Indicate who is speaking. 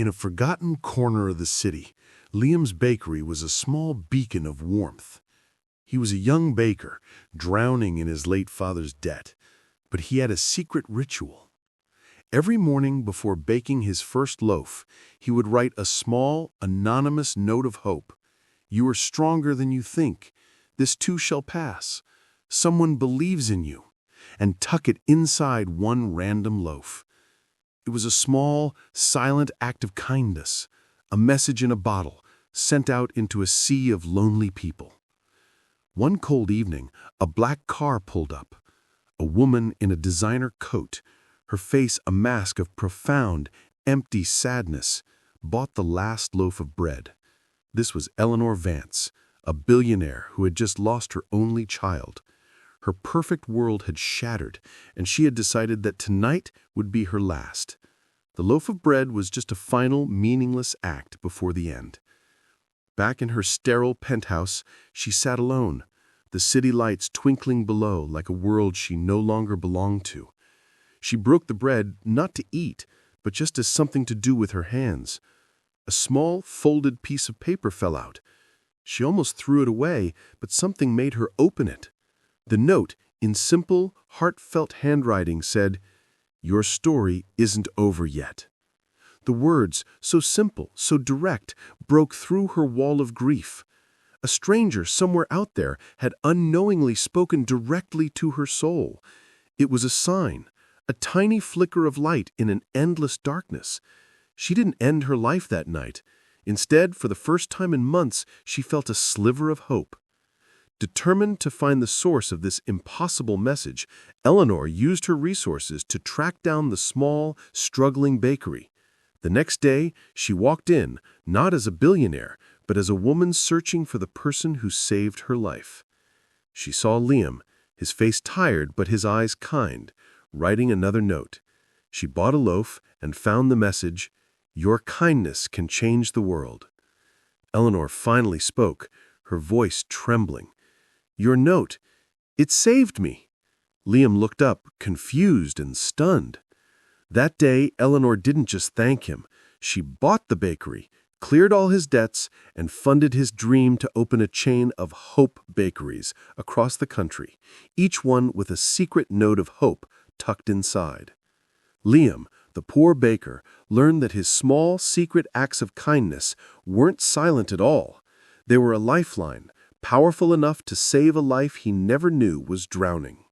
Speaker 1: In a forgotten corner of the city, Liam's bakery was a small beacon of warmth. He was a young baker, drowning in his late father's debt, but he had a secret ritual. Every morning before baking his first loaf, he would write a small, anonymous note of hope. "You are stronger than you think. This too shall pass. Someone believes in you," and tuck it inside one random loaf. It was a small, silent act of kindness, a message in a bottle, sent out into a sea of lonely people. One cold evening, a black car pulled up. A woman in a designer coat, her face a mask of profound, empty sadness, bought the last loaf of bread. This was Eleanor Vance, a billionaire who had just lost her only child. Her perfect world had shattered, and she had decided that tonight would be her last. The loaf of bread was just a final, meaningless act before the end. Back in her sterile penthouse, she sat alone, the city lights twinkling below like a world she no longer belonged to. She broke the bread not to eat, but just as something to do with her hands. A small, folded piece of paper fell out. She almost threw it away, but something made her open it. The note, in simple, heartfelt handwriting, said, "Your story isn't over yet." The words, so simple, so direct, broke through her wall of grief. A stranger somewhere out there had unknowingly spoken directly to her soul. It was a sign, a tiny flicker of light in an endless darkness. She didn't end her life that night. Instead, for the first time in months, she felt a sliver of hope. Determined to find the source of this impossible message, Eleanor used her resources to track down the small, struggling bakery. The next day, she walked in, not as a billionaire, but as a woman searching for the person who saved her life. She saw Liam, his face tired but his eyes kind, writing another note. She bought a loaf and found the message, "Your kindness can change the world." Eleanor finally spoke, her voice trembling. "Your note, it saved me." Liam looked up, confused and stunned. That day, Eleanor didn't just thank him. She bought the bakery, cleared all his debts, and funded his dream to open a chain of hope bakeries across the country, each one with a secret note of hope tucked inside. Liam, the poor baker, learned that his small, secret acts of kindness weren't silent at all. They were a lifeline, powerful enough to save a life he never knew was drowning.